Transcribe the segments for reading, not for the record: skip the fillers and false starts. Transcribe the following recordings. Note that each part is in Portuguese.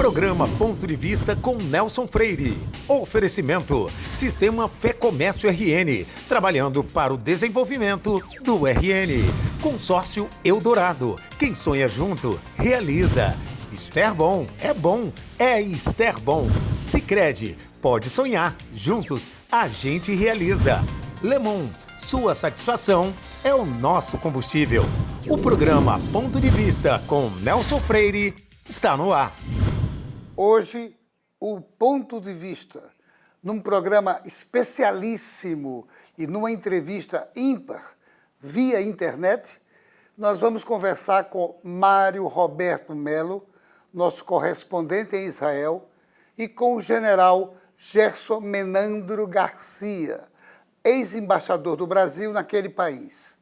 Programa Ponto de Vista com Nelson Freire. Oferecimento: Sistema Fé Comércio RN, trabalhando para o desenvolvimento do RN. Consórcio Eldorado, quem sonha junto, realiza. Esterbom, é Esterbom. Sicredi, pode sonhar, juntos a gente realiza. Lemon, sua satisfação é o nosso combustível. O programa Ponto de Vista com Nelson Freire está no ar. Hoje, o Ponto de Vista, num programa especialíssimo e numa entrevista ímpar via internet, nós vamos conversar com Mário Roberto Melo, nosso correspondente em Israel, e com o general Gerson Menandro Garcia, ex-embaixador do Brasil naquele país.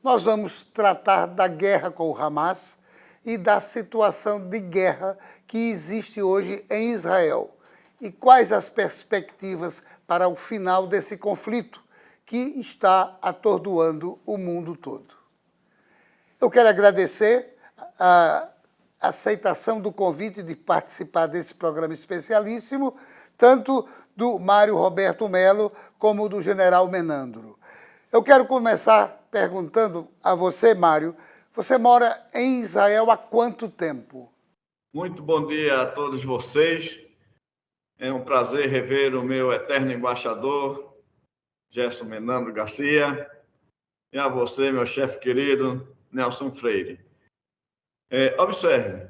Nós vamos tratar da guerra com o Hamas e da situação de guerra que existe hoje em Israel e quais as perspectivas para o final desse conflito que está atordoando o mundo todo. Eu quero agradecer a aceitação do convite de participar desse programa especialíssimo, tanto do Mário Roberto Melo como do general Menandro. Eu quero começar perguntando a você, Mário, você mora em Israel há quanto tempo? Muito bom dia a todos vocês. É um prazer rever o meu eterno embaixador, Gerson Menandro Garcia, e a você, meu chefe querido, Nelson Freire. Observe,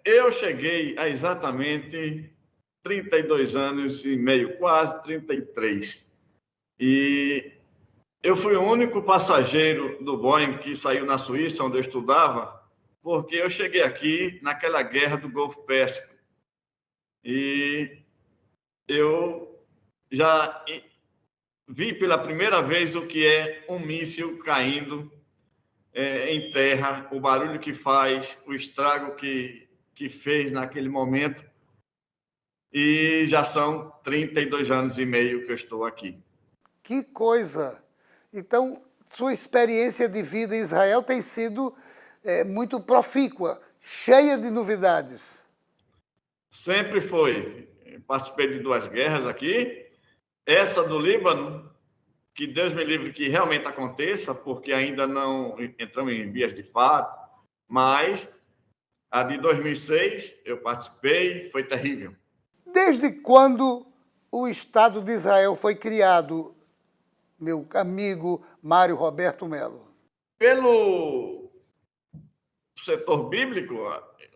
eu cheguei há exatamente 32 anos e meio, quase 33. E eu fui o único passageiro do Boeing que saiu na Suíça, onde eu estudava, porque eu cheguei aqui naquela guerra do Golfo Pérsico. E eu já vi pela primeira vez o que é um míssil caindo em terra, o barulho que faz, o estrago que fez naquele momento. E já são 32 anos e meio que eu estou aqui. Que coisa! Então, sua experiência de vida em Israel tem sido muito profícua, cheia de novidades. Sempre foi. Participei de 2 guerras aqui. Essa do Líbano, que Deus me livre que realmente aconteça, porque ainda não entramos em vias de fato, mas a de 2006 eu participei, foi terrível. Desde quando o Estado de Israel foi criado, meu amigo Mário Roberto Melo? Pelo setor bíblico,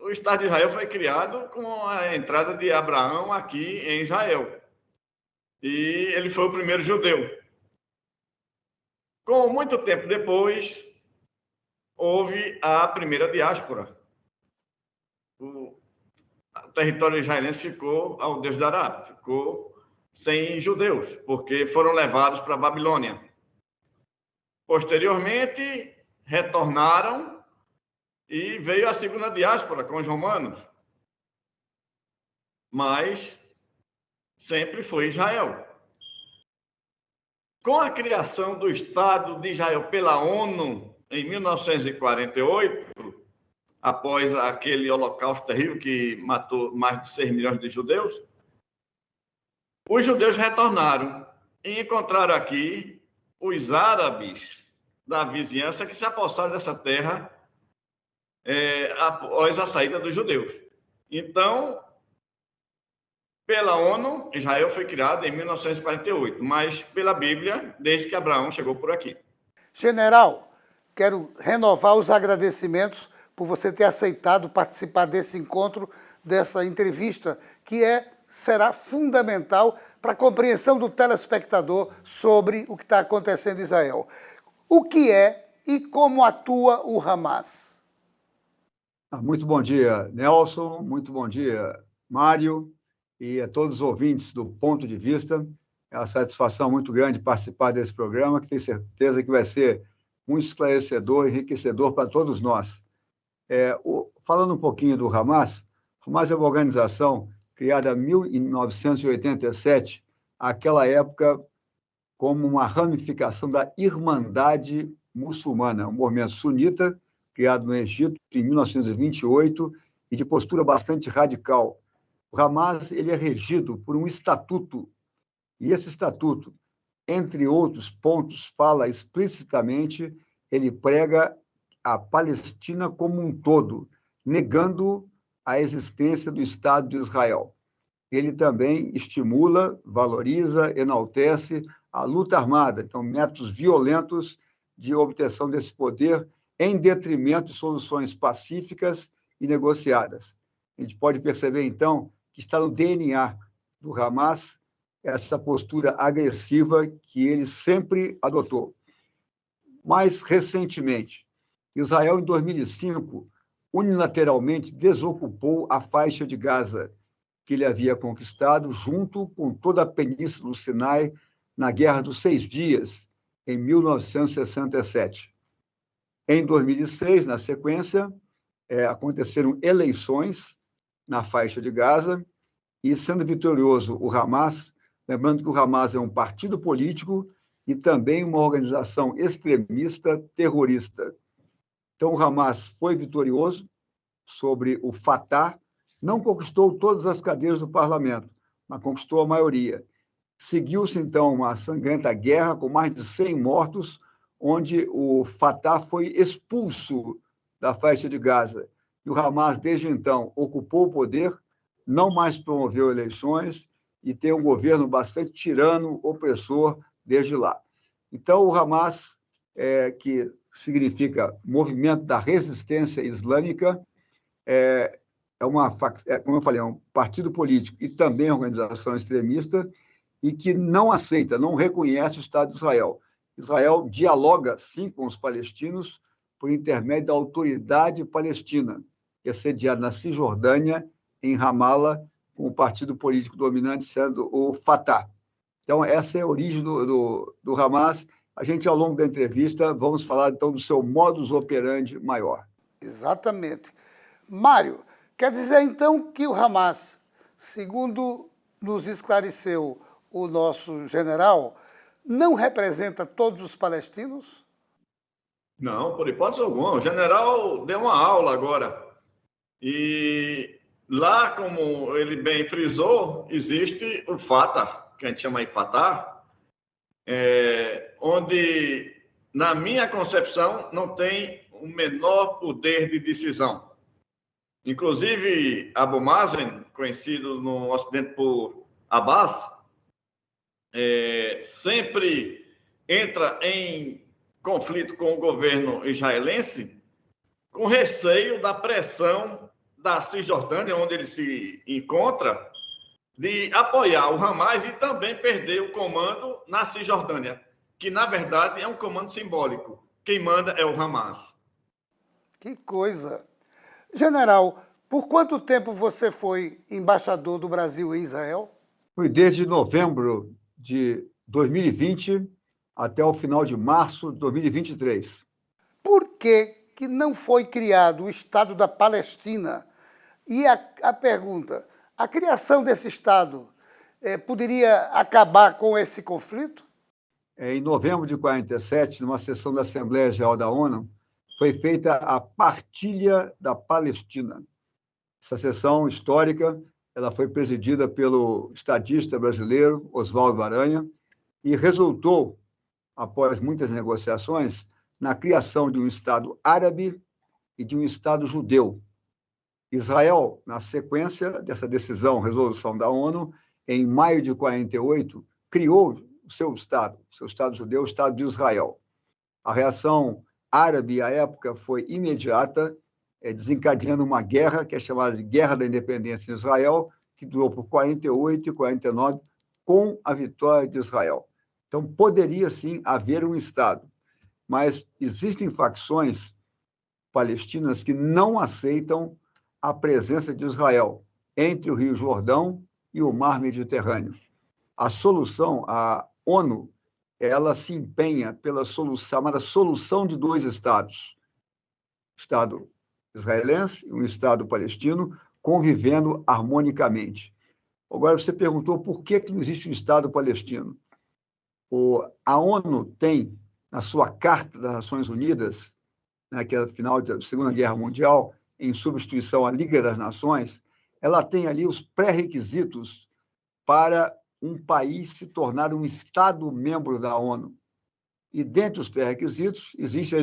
o Estado de Israel foi criado com a entrada de Abraão aqui em Israel. E ele foi o primeiro judeu. Com muito tempo depois, houve a primeira diáspora. O território israelense ficou ao Deus dará, ficou sem judeus, porque foram levados para a Babilônia. Posteriormente, retornaram e veio a segunda diáspora com os romanos. Mas sempre foi Israel. Com a criação do Estado de Israel pela ONU, em 1948, após aquele holocausto terrível que matou mais de 6 milhões de judeus, os judeus retornaram e encontraram aqui os árabes da vizinhança que se apossaram dessa terra após a saída dos judeus. Então, pela ONU, Israel foi criado em 1948, mas pela Bíblia, desde que Abraão chegou por aqui. General, quero renovar os agradecimentos por você ter aceitado participar desse encontro, dessa entrevista, que será fundamental para a compreensão do telespectador sobre o que está acontecendo em Israel. O que é e como atua o Hamas? Muito bom dia, Nelson. Muito bom dia, Mário, e a todos os ouvintes do Ponto de Vista. É uma satisfação muito grande participar desse programa, que tenho certeza que vai ser muito esclarecedor e enriquecedor para todos nós. Falando um pouquinho do Hamas, o Hamas é uma organização criada em 1987, aquela época como uma ramificação da Irmandade Muçulmana, um movimento sunita criado no Egito em 1928 e de postura bastante radical. O Hamas ele é regido por um estatuto, e esse estatuto, entre outros pontos, fala explicitamente, ele prega a Palestina como um todo, negando a existência do Estado de Israel. Ele também estimula, valoriza, enaltece a luta armada, então, métodos violentos de obtenção desse poder, em detrimento de soluções pacíficas e negociadas. A gente pode perceber, então, que está no DNA do Hamas essa postura agressiva que ele sempre adotou. Mais recentemente, Israel, em 2005, unilateralmente desocupou a faixa de Gaza, que ele havia conquistado junto com toda a Península do Sinai na Guerra dos 6 Dias, em 1967. Em 2006, na sequência, aconteceram eleições na faixa de Gaza e, sendo vitorioso o Hamas, lembrando que o Hamas é um partido político e também uma organização extremista terrorista. Então, o Hamas foi vitorioso sobre o Fatah, não conquistou todas as cadeiras do parlamento, mas conquistou a maioria. Seguiu-se, então, uma sangrenta guerra com mais de 100 mortos, onde o Fatah foi expulso da faixa de Gaza. E o Hamas, desde então, ocupou o poder, não mais promoveu eleições e tem um governo bastante tirano, opressor, desde lá. Então, o Hamas, que significa Movimento da Resistência Islâmica, como eu falei, é um partido político e também organização extremista e que não aceita, não reconhece o Estado de Israel. Israel dialoga, sim, com os palestinos por intermédio da Autoridade Palestina, que é sediada na Cisjordânia, em Ramallah, com o partido político dominante sendo o Fatah. Então, essa é a origem do Hamas. A gente, ao longo da entrevista, vamos falar, então, do seu modus operandi maior. Exatamente. Mário, quer dizer, então, que o Hamas, segundo nos esclareceu o nosso general, não representa todos os palestinos? Não, por hipótese alguma. O general deu uma aula agora. E lá, como ele bem frisou, existe o Fatah, que a gente chama de Fatah, onde, na minha concepção, não tem o menor poder de decisão. Inclusive, Abu Mazen, conhecido no Ocidente por Abbas, sempre entra em conflito com o governo israelense com receio da pressão da Cisjordânia, onde ele se encontra, de apoiar o Hamas e também perder o comando na Cisjordânia, que, na verdade, é um comando simbólico. Quem manda é o Hamas. Que coisa! General, por quanto tempo você foi embaixador do Brasil em Israel? Fui desde novembro de 2020 até o final de março de 2023. Por que não foi criado o Estado da Palestina? E a pergunta, a criação desse Estado poderia acabar com esse conflito? Em novembro de 47, numa sessão da Assembleia Geral da ONU, foi feita a partilha da Palestina. Essa sessão histórica ela foi presidida pelo estadista brasileiro Oswaldo Aranha e resultou, após muitas negociações, na criação de um Estado árabe e de um Estado judeu. Israel, na sequência dessa decisão, resolução da ONU, em maio de 48, criou o seu Estado judeu, o Estado de Israel. A reação árabe, à época, foi imediata, desencadeando uma guerra, que é chamada de Guerra da Independência em Israel, que durou por 48 e 49, com a vitória de Israel. Então, poderia, sim, haver um Estado, mas existem facções palestinas que não aceitam a presença de Israel entre o Rio Jordão e o Mar Mediterrâneo. A solução, a ONU, ela se empenha pela chamada solução de dois Estados, o Estado israelense e um Estado palestino, convivendo harmonicamente. Agora, você perguntou por que não existe um Estado palestino. A ONU tem, na sua Carta das Nações Unidas, que é no final da Segunda Guerra Mundial, em substituição à Liga das Nações, ela tem ali os pré-requisitos para um país se tornar um Estado-membro da ONU. E, dentre os pré-requisitos, existe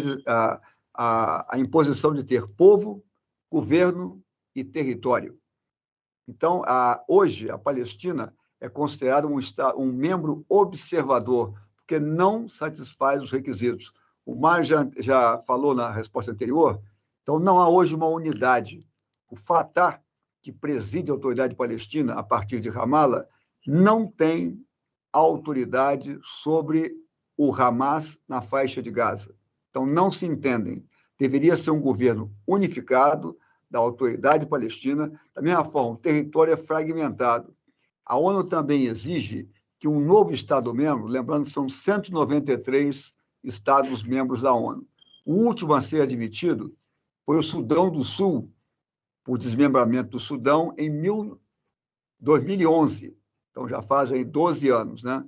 a imposição de ter povo, governo e território. Então, hoje, a Palestina é considerada um membro observador, porque não satisfaz os requisitos. O Mário já falou na resposta anterior, então não há hoje uma unidade. O Fatah, que preside a autoridade palestina a partir de Ramala, não tem autoridade sobre o Hamas na faixa de Gaza. Então, não se entendem. Deveria ser um governo unificado da autoridade palestina. Da mesma forma, o território é fragmentado. A ONU também exige que um novo Estado-membro, lembrando que são 193 Estados-membros da ONU. O último a ser admitido foi o Sudão do Sul, por desmembramento do Sudão, em 2011. Então, já faz aí 12 anos, né?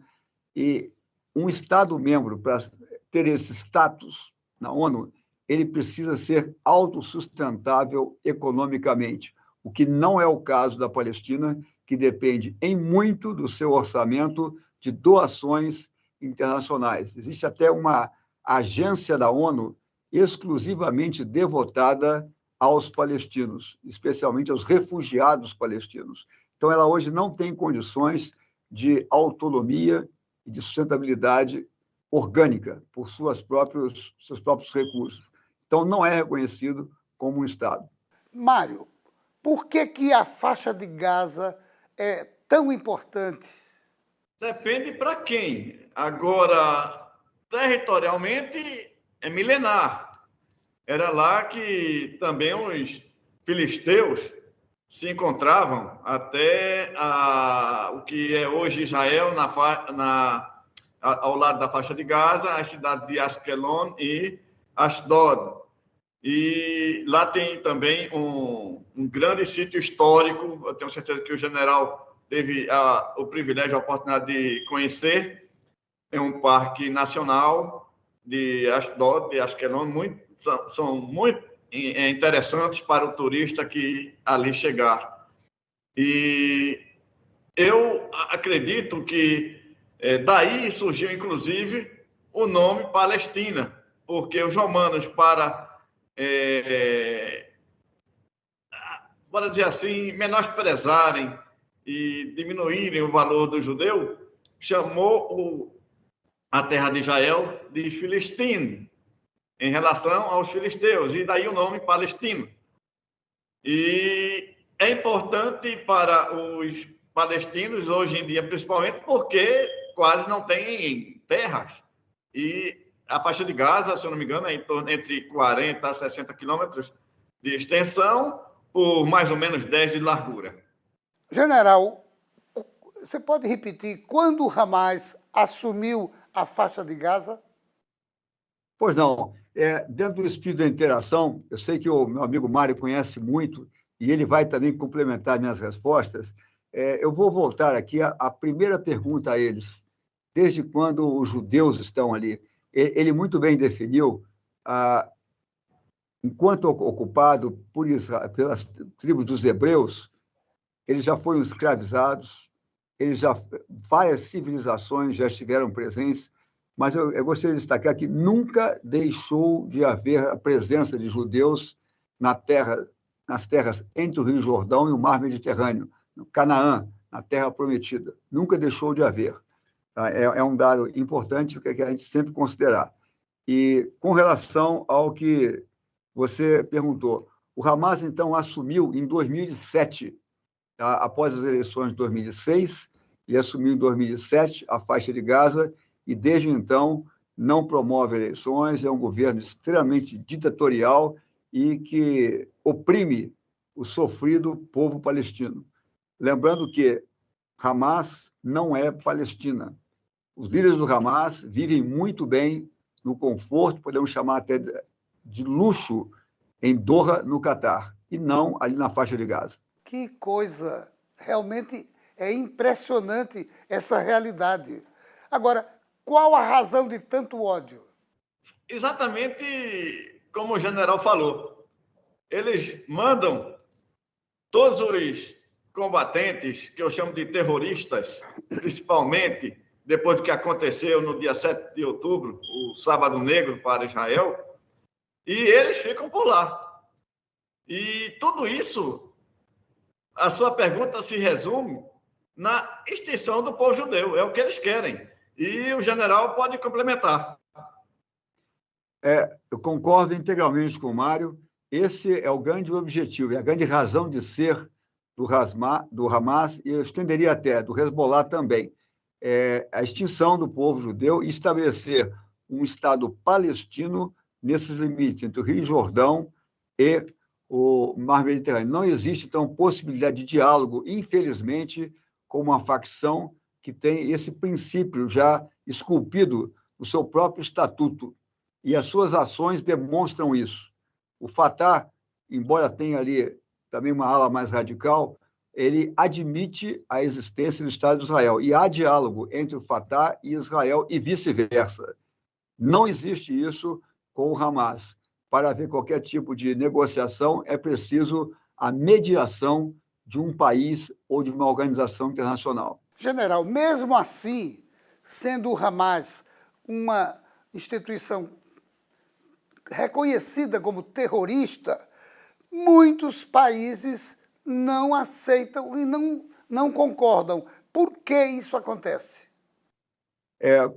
E um Estado-membro, para ter esse status na ONU, ele precisa ser autossustentável economicamente, o que não é o caso da Palestina, que depende em muito do seu orçamento de doações internacionais. Existe até uma agência da ONU exclusivamente devotada aos palestinos, especialmente aos refugiados palestinos. Então, ela hoje não tem condições de autonomia e de sustentabilidade orgânica por seus próprios recursos. Então, não é reconhecido como um Estado. Mário, por que a faixa de Gaza é tão importante? Depende para quem. Agora, territorialmente, é milenar. Era lá que também os filisteus se encontravam até o que é hoje Israel, ao lado da faixa de Gaza, as cidades de Askelon e Ashdod. E lá tem também um grande sítio histórico, eu tenho certeza que o general teve o privilégio, a oportunidade de conhecer. É um parque nacional de Ashdod, de Askelon, são muito interessantes para o turista que ali chegar. E eu acredito que daí surgiu, inclusive, o nome Palestina, porque os romanos, para dizer assim, menosprezarem e diminuírem o valor do judeu, chamou a terra de Israel de Filistine, em relação aos filisteus, e daí o nome Palestina. E é importante para os palestinos, hoje em dia, principalmente, porque quase não tem terras. E a faixa de Gaza, se eu não me engano, é em torno entre 40 a 60 quilômetros de extensão, por mais ou menos 10 de largura. General, você pode repetir quando o Hamas assumiu a faixa de Gaza? Pois não. Dentro do espírito da interação, eu sei que o meu amigo Mário conhece muito e ele vai também complementar minhas respostas. Eu vou voltar aqui à primeira pergunta a eles. Desde quando os judeus estão ali? Ele muito bem definiu, enquanto ocupado por Israel, pelas tribos dos hebreus, eles já foram escravizados, várias civilizações já estiveram presentes, mas eu gostaria de destacar que nunca deixou de haver a presença de judeus nas terras entre o Rio Jordão e o Mar Mediterrâneo, no Canaã, na Terra Prometida. Nunca deixou de haver. É um dado importante que a gente sempre considerar. E com relação ao que você perguntou, o Hamas, então, assumiu em 2007, tá? Após as eleições de 2006, ele assumiu em 2007 a faixa de Gaza, e desde então não promove eleições, é um governo extremamente ditatorial e que oprime o sofrido povo palestino. Lembrando que Hamas não é Palestina. Os líderes do Hamas vivem muito bem no conforto, podemos chamar até de luxo, em Doha, no Catar, e não ali na faixa de Gaza. Que coisa! Realmente é impressionante essa realidade. Agora, qual a razão de tanto ódio? Exatamente como o general falou. eles mandam todos os combatentes, que eu chamo de terroristas, principalmente depois do que aconteceu no dia 7 de outubro, o Sábado Negro, para Israel, e eles ficam por lá. E tudo isso, a sua pergunta se resume na extinção do povo judeu, é o que eles querem. E o general pode complementar. Eu concordo integralmente com o Mário. Esse é o grande objetivo, é a grande razão de ser do Hamas, e eu estenderia até do Hezbollah também. A extinção do povo judeu e estabelecer um Estado palestino nesses limites entre o Rio Jordão e o Mar Mediterrâneo. Não existe, então, possibilidade de diálogo, infelizmente, com uma facção que tem esse princípio já esculpido no seu próprio estatuto. E as suas ações demonstram isso. O Fatah, embora tenha ali também uma ala mais radical, ele admite a existência do Estado de Israel. E há diálogo entre o Fatah e Israel e vice-versa. Não existe isso com o Hamas. Para haver qualquer tipo de negociação, é preciso a mediação de um país ou de uma organização internacional. General, mesmo assim, sendo o Hamas uma instituição reconhecida como terrorista, muitos países não aceitam e não concordam. Por que isso acontece?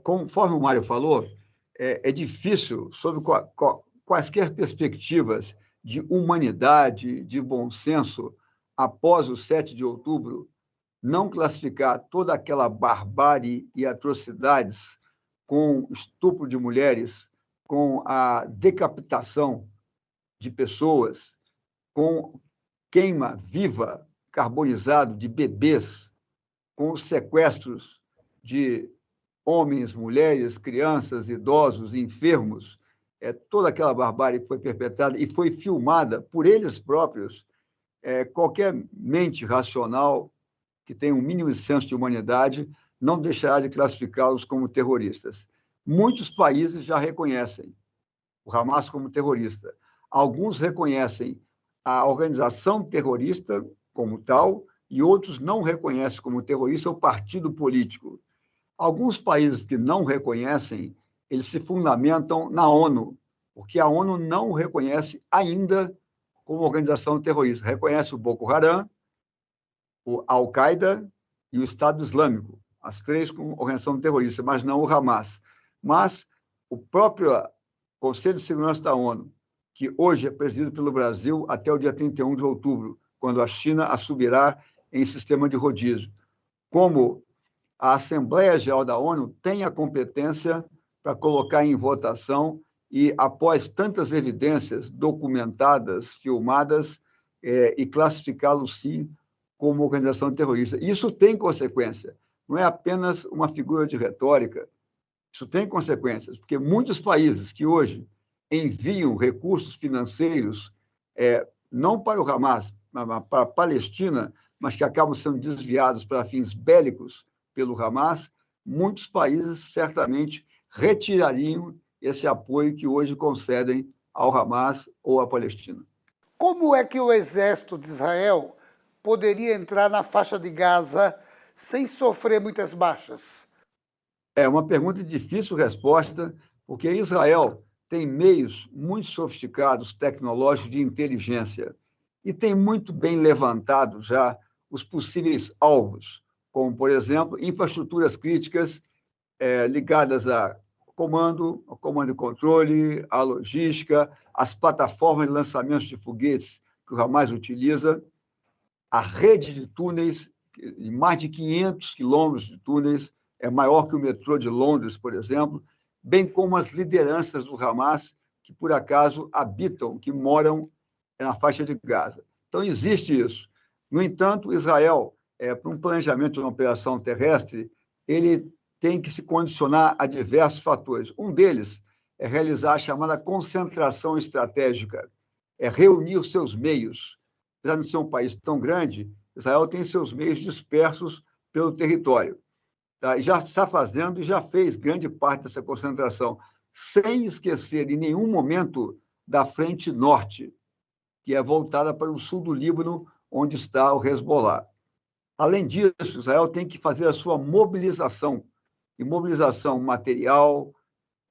Conforme o Mário falou, é difícil, sob quaisquer perspectivas de humanidade, de bom senso, após o 7 de outubro, não classificar toda aquela barbárie e atrocidades com estupro de mulheres, com a decapitação de pessoas, com queima viva, carbonizado de bebês, com os sequestros de homens, mulheres, crianças, idosos, enfermos, toda aquela barbárie que foi perpetrada e foi filmada por eles próprios, qualquer mente racional que tenha um mínimo senso de humanidade não deixará de classificá-los como terroristas. Muitos países já reconhecem o Hamas como terrorista. Alguns reconhecem a organização terrorista como tal e outros não reconhecem como terrorista o partido político. Alguns países que não reconhecem, eles se fundamentam na ONU, porque a ONU não reconhece ainda como organização terrorista. Reconhece o Boko Haram, o Al-Qaeda e o Estado Islâmico, as três como organização terrorista, mas não o Hamas. Mas o próprio Conselho de Segurança da ONU, que hoje é presidido pelo Brasil até o dia 31 de outubro, quando a China assumirá em sistema de rodízio, como a Assembleia Geral da ONU tem a competência para colocar em votação e, após tantas evidências documentadas, filmadas, e classificá-lo, sim, como organização terrorista. Isso tem consequência, não é apenas uma figura de retórica, isso tem consequências, porque muitos países que hoje enviam recursos financeiros, não para o Hamas, mas para a Palestina, mas que acabam sendo desviados para fins bélicos pelo Hamas, muitos países certamente retirariam esse apoio que hoje concedem ao Hamas ou à Palestina. Como é que o exército de Israel poderia entrar na faixa de Gaza sem sofrer muitas baixas? É uma pergunta de difícil resposta, porque Israel tem meios muito sofisticados, tecnológicos de inteligência, e tem muito bem levantado já os possíveis alvos, como, por exemplo, infraestruturas críticas ligadas ao comando e controle, à logística, às plataformas de lançamento de foguetes que o Hamas utiliza, a rede de túneis, mais de 500 quilômetros de túneis, é maior que o metrô de Londres, por exemplo, bem como as lideranças do Hamas que, por acaso, habitam, que moram na faixa de Gaza. Então, existe isso. No entanto, Israel, para um planejamento de uma operação terrestre, ele tem que se condicionar a diversos fatores. Um deles é realizar a chamada concentração estratégica, é reunir os seus meios. Apesar de ser um país tão grande, Israel tem seus meios dispersos pelo território. Tá? Já está fazendo e já fez grande parte dessa concentração, sem esquecer em nenhum momento da frente norte, que é voltada para o sul do Líbano, onde está o Hezbollah. Além disso, Israel tem que fazer a sua mobilização, e mobilização material,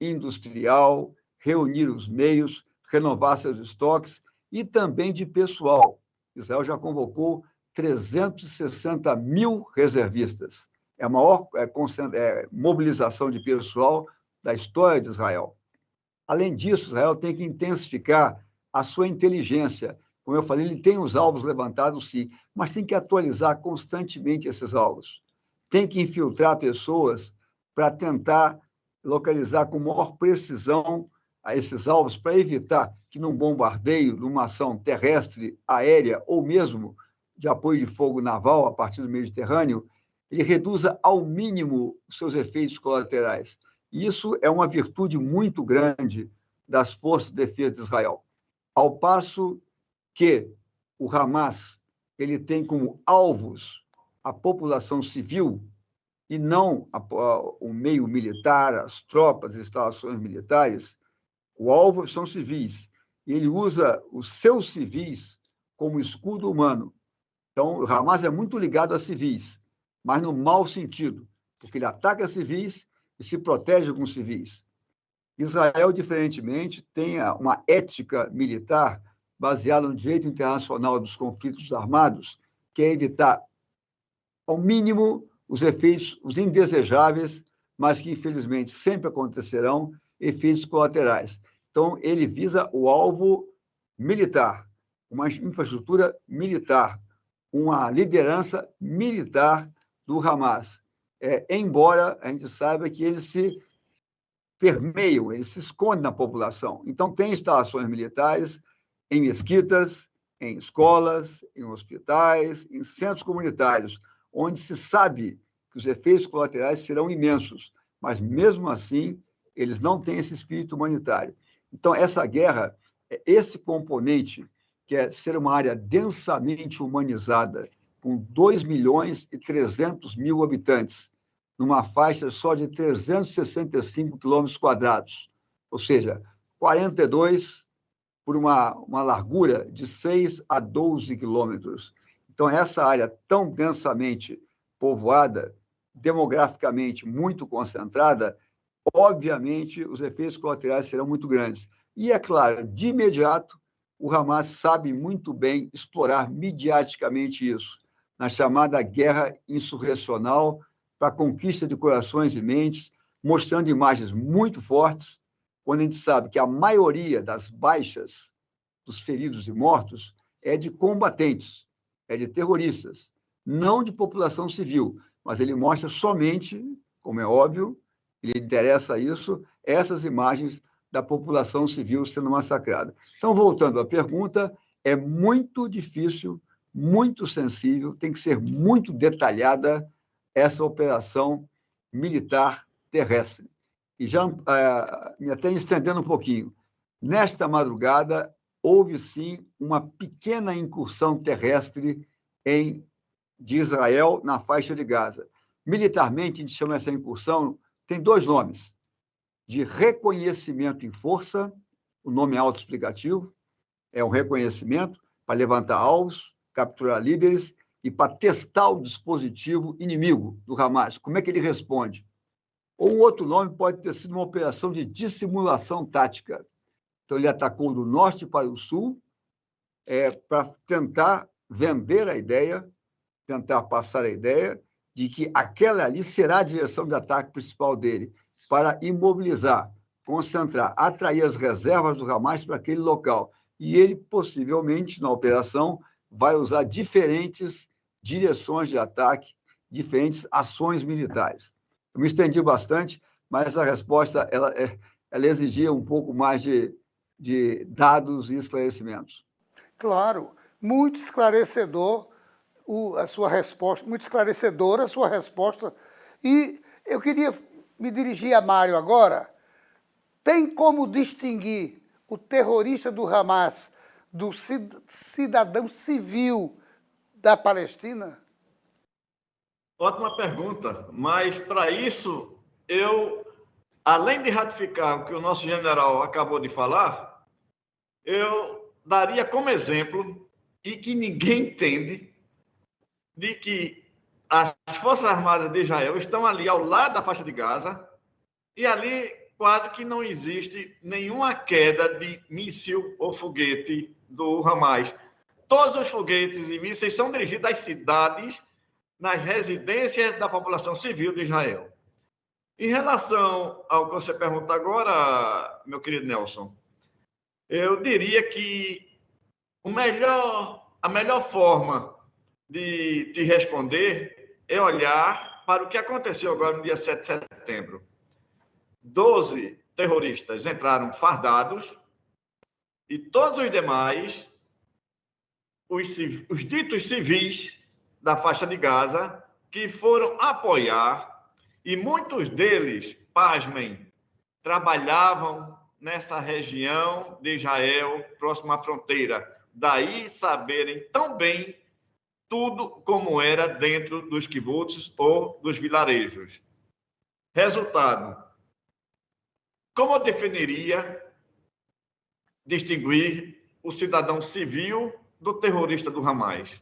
industrial, reunir os meios, renovar seus estoques e também de pessoal. Israel já convocou 360 mil reservistas. É a maior mobilização de pessoal da história de Israel. Além disso, Israel tem que intensificar a sua inteligência. Como eu falei, ele tem os alvos levantados, sim, mas tem que atualizar constantemente esses alvos. Tem que infiltrar pessoas para tentar localizar com maior precisão a esses alvos, para evitar que num bombardeio, numa ação terrestre, aérea ou mesmo de apoio de fogo naval a partir do Mediterrâneo, ele reduza ao mínimo os seus efeitos colaterais. E isso é uma virtude muito grande das forças de defesa de Israel. Ao passo que o Hamas ele tem como alvos a população civil e não o meio militar, as tropas, as instalações militares, o alvo são civis. Ele usa os seus civis como escudo humano. Então, o Hamas é muito ligado a civis, mas no mau sentido, porque ele ataca civis e se protege com civis. Israel, diferentemente, tem uma ética militar baseada no direito internacional dos conflitos armados, que é evitar, ao mínimo, os efeitos, os indesejáveis, mas que, infelizmente, sempre acontecerão, efeitos colaterais. Então, ele visa o alvo militar, uma infraestrutura militar, uma liderança militar do Hamas. Embora a gente saiba que eles se permeiam, eles se escondem na população. Então, tem instalações militares em mesquitas, em escolas, em hospitais, em centros comunitários, onde se sabe que os efeitos colaterais serão imensos, mas, mesmo assim, eles não têm esse espírito humanitário. Então, essa guerra, esse componente, que é ser uma área densamente humanizada, com 2.300.000 habitantes, numa faixa só de 365 quilômetros quadrados, ou seja, 42 por uma largura de 6 a 12 quilômetros. Então, essa área tão densamente povoada, demograficamente muito concentrada, obviamente, os efeitos colaterais serão muito grandes. E, é claro, de imediato, o Hamas sabe muito bem explorar midiaticamente isso, na chamada guerra insurrecional para a conquista de corações e mentes, mostrando imagens muito fortes, quando a gente sabe que a maioria das baixas, dos feridos e mortos, é de combatentes, é de terroristas, não de população civil, mas ele mostra somente, como é óbvio, lhe interessa isso, essas imagens da população civil sendo massacrada. Então, voltando à pergunta, é muito difícil, muito sensível, tem que ser muito detalhada essa operação militar terrestre. E já me até estendendo um pouquinho, nesta madrugada houve, sim, uma pequena incursão terrestre de Israel na faixa de Gaza. Militarmente, a gente chama essa incursão, tem dois nomes, de reconhecimento em força, o nome é autoexplicativo, é um reconhecimento para levantar alvos, capturar líderes e para testar o dispositivo inimigo do Hamas. Como é que ele responde? Ou um outro nome pode ter sido uma operação de dissimulação tática. Então, ele atacou do norte para o sul para tentar vender a ideia, tentar passar a ideia de que aquela ali será a direção de ataque principal dele, para imobilizar, concentrar, atrair as reservas do Hamas para aquele local. E ele, possivelmente, na operação, vai usar diferentes direções de ataque, diferentes ações militares. Eu me estendi bastante, mas a resposta ela exigia um pouco mais de dados e esclarecimentos. Claro, muito esclarecedor a sua resposta, muito esclarecedora a sua resposta. E eu queria me dirigir a Mário agora. Tem como distinguir o terrorista do Hamas do cidadão civil da Palestina? Ótima pergunta, mas para isso, eu, além de ratificar o que o nosso general acabou de falar, eu daria como exemplo, e que ninguém entende, de que as Forças Armadas de Israel estão ali ao lado da faixa de Gaza, e ali quase que não existe nenhuma queda de míssil ou foguete do Hamas. Todos os foguetes e mísseis são dirigidos às cidades, nas residências da população civil de Israel. Em relação ao que você pergunta agora, meu querido Nelson, eu diria que a melhor forma de te responder é olhar para o que aconteceu agora no dia 7 de setembro. 12 terroristas entraram fardados e todos os demais, os ditos civis da faixa de Gaza, que foram apoiar, e muitos deles, pasmem, trabalhavam nessa região de Israel, próxima à fronteira. Daí saberem tão bem tudo como era dentro dos kibbutz ou dos vilarejos. Resultado: como eu definiria distinguir o cidadão civil do terrorista do Hamas?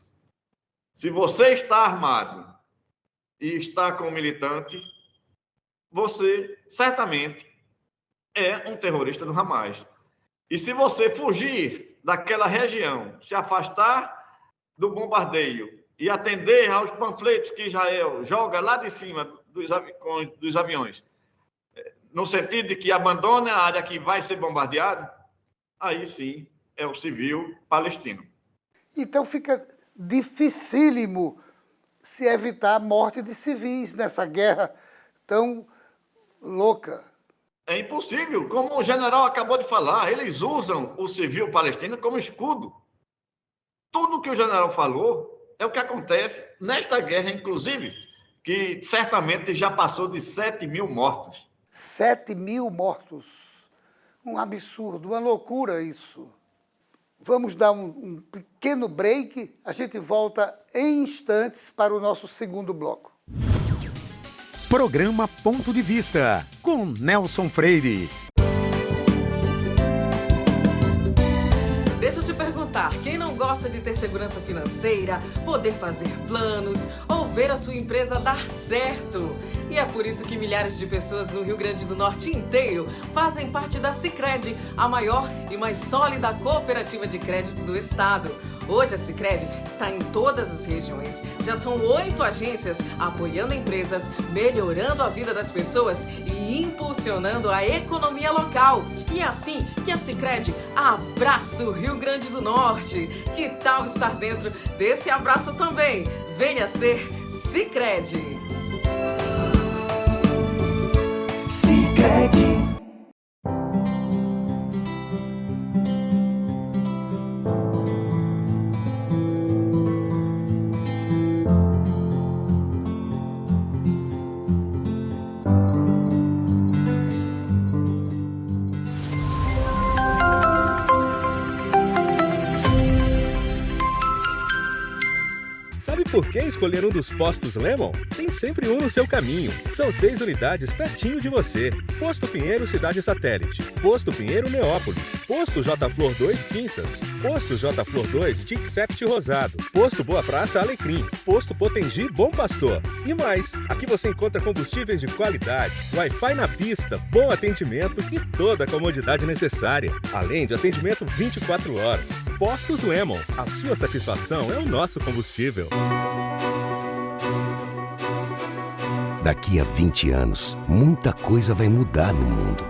Se você está armado e está com um militante, você certamente é um terrorista do Hamas. E se você fugir daquela região, se afastar do bombardeio e atender aos panfletos que Israel joga lá de cima dos aviões, no sentido de que abandona a área que vai ser bombardeada, aí sim é o civil palestino. Então fica dificílimo se evitar a morte de civis nessa guerra tão louca. É impossível, como o general acabou de falar, eles usam o civil palestino como escudo. Tudo que o general falou é o que acontece nesta guerra, inclusive, que certamente já passou de 7 mil mortos. 7 mil mortos. Um absurdo, uma loucura isso. Vamos dar um pequeno break, a gente volta em instantes para o nosso segundo bloco. Programa Ponto de Vista, com Nelson Freire. Deixa eu te perguntar, quem não gosta de ter segurança financeira, poder fazer planos ou ver a sua empresa dar certo? E é por isso que milhares de pessoas no Rio Grande do Norte inteiro fazem parte da Sicredi, a maior e mais sólida cooperativa de crédito do estado. Hoje a Sicredi está em todas as regiões. Já são 8 agências apoiando empresas, melhorando a vida das pessoas e impulsionando a economia local. E é assim que a Sicredi abraça o Rio Grande do Norte. Que tal estar dentro desse abraço também? Venha ser Sicredi. Sicredi. Sabe por que escolher um dos postos Lemon? Tem sempre um no seu caminho. São 6 unidades pertinho de você. Posto Pinheiro Cidade Satélite, Posto Pinheiro Neópolis, Posto J Flor 2 Quintas, Posto J Flor 2 Tic-Sept Rosado, Posto Boa Praça Alecrim, Posto Potengi Bom Pastor. E mais, aqui você encontra combustíveis de qualidade, Wi-Fi na pista, bom atendimento e toda a comodidade necessária. Além de atendimento 24 horas. Postos Lemon, a sua satisfação é o nosso combustível. Daqui a 20 anos, muita coisa vai mudar no mundo.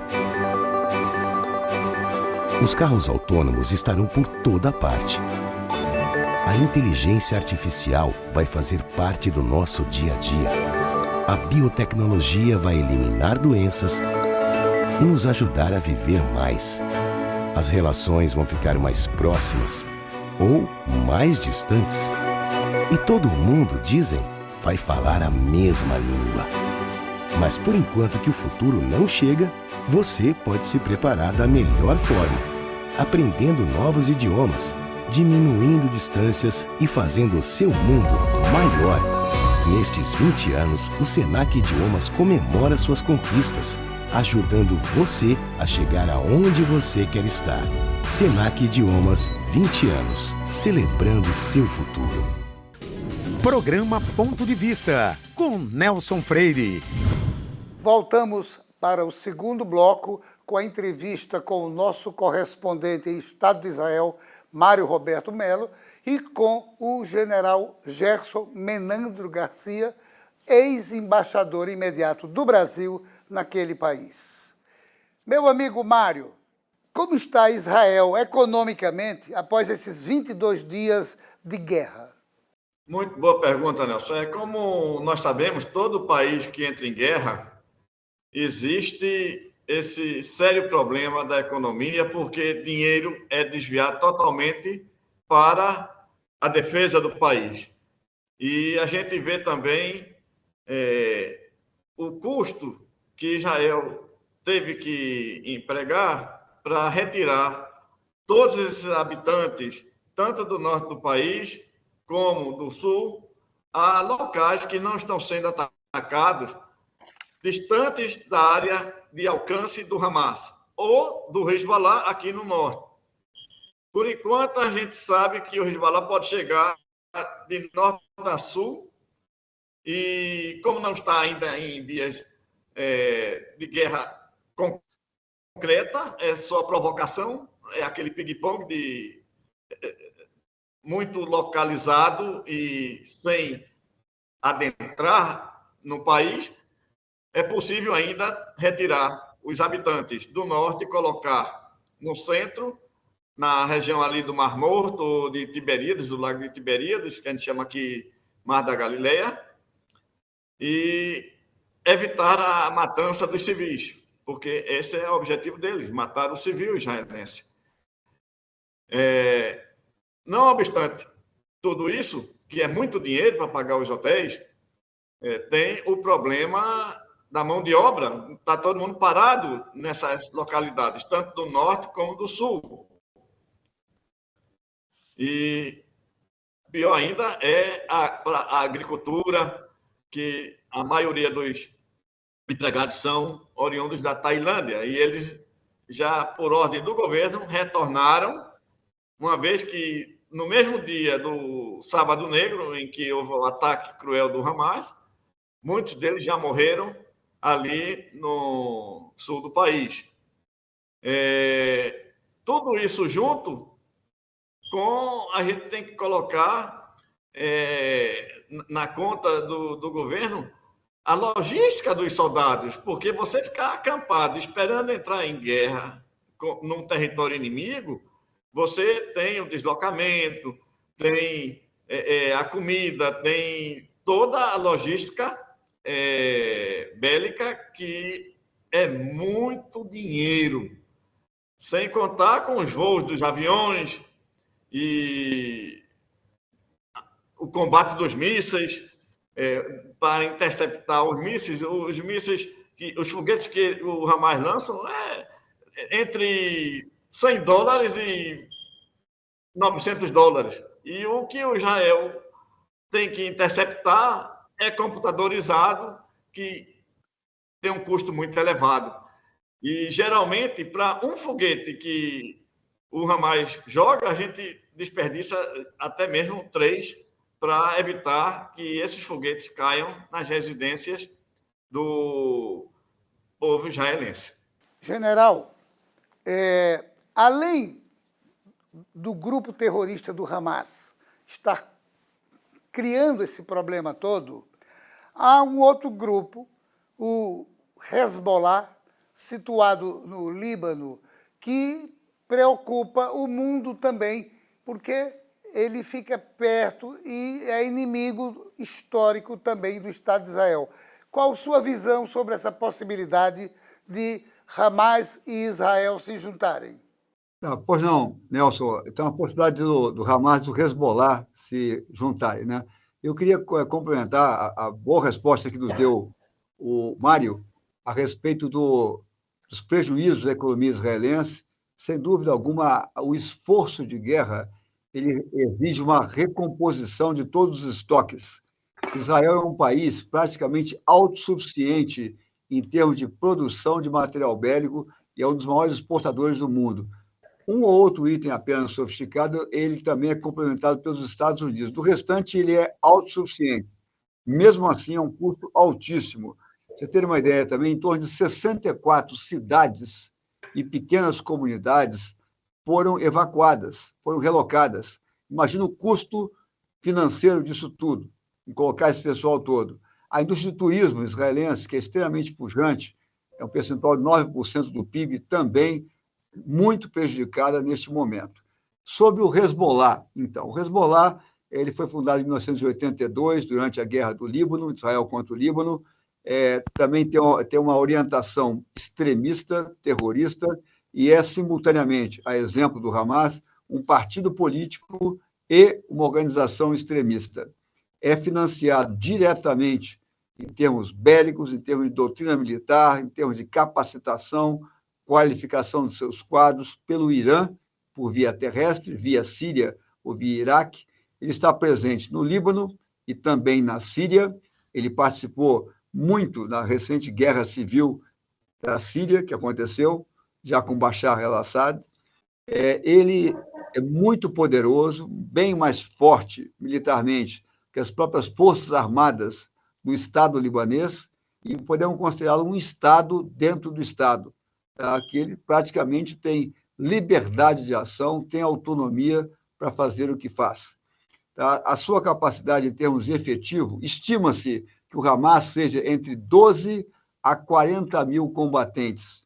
Os carros autônomos estarão por toda parte. A inteligência artificial vai fazer parte do nosso dia a dia. A biotecnologia vai eliminar doenças e nos ajudar a viver mais. As relações vão ficar mais próximas ou mais distantes. E todo mundo, dizem, vai falar a mesma língua. Mas por enquanto que o futuro não chega, você pode se preparar da melhor forma, aprendendo novos idiomas, diminuindo distâncias e fazendo o seu mundo maior. Nestes 20 anos, o Senac Idiomas comemora suas conquistas, ajudando você a chegar aonde você quer estar. Senac Idiomas, 20 anos, celebrando seu futuro. Programa Ponto de Vista, com Nelson Freire. Voltamos para o segundo bloco com a entrevista com o nosso correspondente em Estado de Israel, Mário Roberto Melo, e com o general Gerson Menandro Garcia, ex-embaixador imediato do Brasil naquele país. Meu amigo Mário, como está Israel economicamente após esses 22 dias de guerra? Muito boa pergunta, Nelson. Como nós sabemos, todo país que entra em guerra, existe esse sério problema da economia, porque dinheiro é desviado totalmente para a defesa do país. E a gente vê também o custo que Israel teve que empregar para retirar todos esses habitantes, tanto do norte do país como do sul, a locais que não estão sendo atacados, distantes da área de alcance do Hamas ou do Hezbollah aqui no norte. Por enquanto, a gente sabe que o Hezbollah pode chegar de norte a sul e, como não está ainda em vias de guerra concreta, é só provocação, é aquele ping-pong muito localizado e sem adentrar no país, é possível ainda retirar os habitantes do norte e colocar no centro, na região ali do Mar Morto, ou de Tiberíades, do Lago de Tiberíades, que a gente chama aqui Mar da Galileia, e evitar a matança dos civis, porque esse é o objetivo deles, matar o civil israelense. Não obstante tudo isso, que é muito dinheiro para pagar os hotéis, tem o problema da mão de obra. Está todo mundo parado nessas localidades, tanto do norte como do sul. E pior ainda é a agricultura, que a maioria dos empregados são oriundos da Tailândia, e eles já, por ordem do governo, retornaram, uma vez que no mesmo dia do Sábado Negro, em que houve o ataque cruel do Hamas, muitos deles já morreram ali no sul do país. Tudo isso junto a gente tem que colocar na conta do governo a logística dos soldados, porque você ficar acampado esperando entrar em guerra num território inimigo, você tem o deslocamento, tem a comida, tem toda a logística bélica, que é muito dinheiro, sem contar com os voos dos aviões e o combate dos mísseis, para interceptar os mísseis, os foguetes que o Hamas lançam entre $100 e $900. E o que o Israel tem que interceptar é computadorizado, que tem um custo muito elevado. E, geralmente, para um foguete que o Hamas joga, a gente desperdiça até mesmo 3 para evitar que esses foguetes caiam nas residências do povo israelense. General, além do grupo terrorista do Hamas estar criando esse problema todo, há um outro grupo, o Hezbollah, situado no Líbano, que preocupa o mundo também, porque ele fica perto e é inimigo histórico também do Estado de Israel. Qual a sua visão sobre essa possibilidade de Hamas e Israel se juntarem? Pois não, Nelson. Então, a possibilidade do Hamas e do Hezbollah se juntarem, né? Eu queria complementar a boa resposta que nos deu o Mário a respeito dos prejuízos da economia israelense. Sem dúvida alguma, o esforço de guerra ele exige uma recomposição de todos os estoques. Israel é um país praticamente autossuficiente em termos de produção de material bélico e é um dos maiores exportadores do mundo. Um ou outro item apenas sofisticado, ele também é complementado pelos Estados Unidos. Do restante, ele é autossuficiente. Mesmo assim, é um custo altíssimo. Você ter uma ideia também, em torno de 64 cidades e pequenas comunidades foram evacuadas, foram relocadas. Imagina o custo financeiro disso tudo, em colocar esse pessoal todo. A indústria de turismo israelense, que é extremamente pujante, é um percentual de 9% do PIB, também muito prejudicada neste momento. Sobre o Hezbollah, então, o Hezbollah ele foi fundado em 1982, durante a Guerra do Líbano, Israel contra o Líbano, também tem uma orientação extremista, terrorista, e é, simultaneamente, a exemplo do Hamas, um partido político e uma organização extremista. É financiado diretamente em termos bélicos, em termos de doutrina militar, em termos de capacitação, qualificação de seus quadros pelo Irã, por via terrestre, via Síria ou via Iraque. Ele está presente no Líbano e também na Síria. Ele participou muito na recente guerra civil da Síria, que aconteceu, já com Bashar al-Assad. Ele é muito poderoso, bem mais forte militarmente que as próprias forças armadas do Estado libanês, e podemos considerá-lo um Estado dentro do Estado, tá? Que ele praticamente tem liberdade de ação, tem autonomia para fazer o que faz. Tá? A sua capacidade em termos de efetivo, estima-se que o Hamas seja entre 12 a 40 mil combatentes.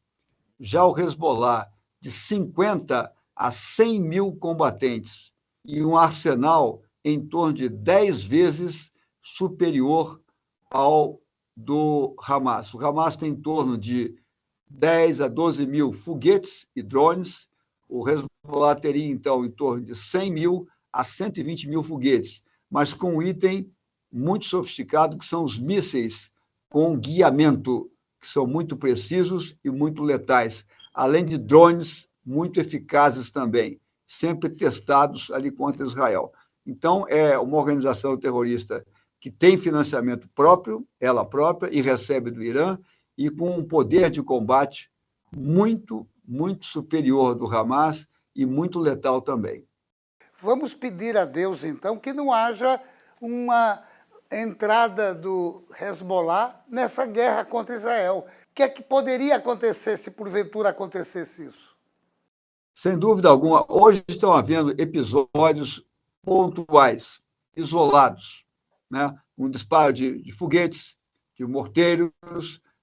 Já o Hezbollah, de 50 a 100 mil combatentes, e um arsenal em torno de 10 vezes superior ao do Hamas. O Hamas tem em torno de 10 a 12 mil foguetes e drones, o Hezbollah teria, então, em torno de 100 mil a 120 mil foguetes, mas com um item muito sofisticado, que são os mísseis com guiamento, que são muito precisos e muito letais, além de drones muito eficazes também, sempre testados ali contra Israel. Então, é uma organização terrorista que tem financiamento próprio, ela própria, e recebe do Irã, e com um poder de combate muito, muito superior do Hamas e muito letal também. Vamos pedir a Deus, então, que não haja uma entrada do Hezbollah nessa guerra contra Israel. O que é que poderia acontecer se porventura acontecesse isso? Sem dúvida alguma, hoje estão havendo episódios pontuais, isolados, né? Um disparo de foguetes, de morteiros,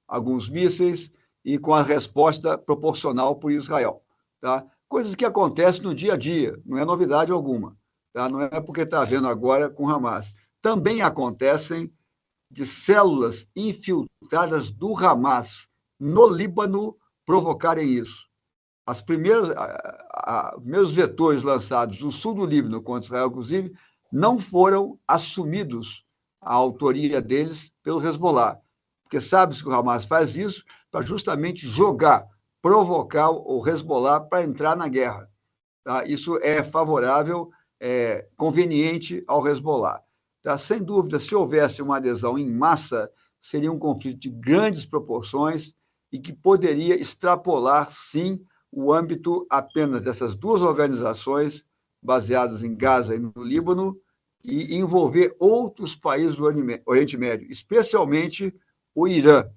alguns mísseis, e com a resposta proporcional por Israel. Tá? Coisas que acontecem no dia a dia, não é novidade alguma. Tá? Não é porque está havendo agora com Hamas. Também acontecem de células infiltradas do Hamas no Líbano provocarem isso. Os primeiros vetores lançados no sul do Líbano contra Israel, inclusive, não foram assumidos a autoria deles pelo Hezbollah, porque sabe-se que o Hamas faz isso para justamente provocar o Hezbollah para entrar na guerra. Tá? Isso é favorável, conveniente ao Hezbollah. Tá? Sem dúvida, se houvesse uma adesão em massa, seria um conflito de grandes proporções e que poderia extrapolar, sim, o âmbito apenas dessas duas organizações, baseadas em Gaza e no Líbano, e envolver outros países do Oriente Médio, especialmente o Irã.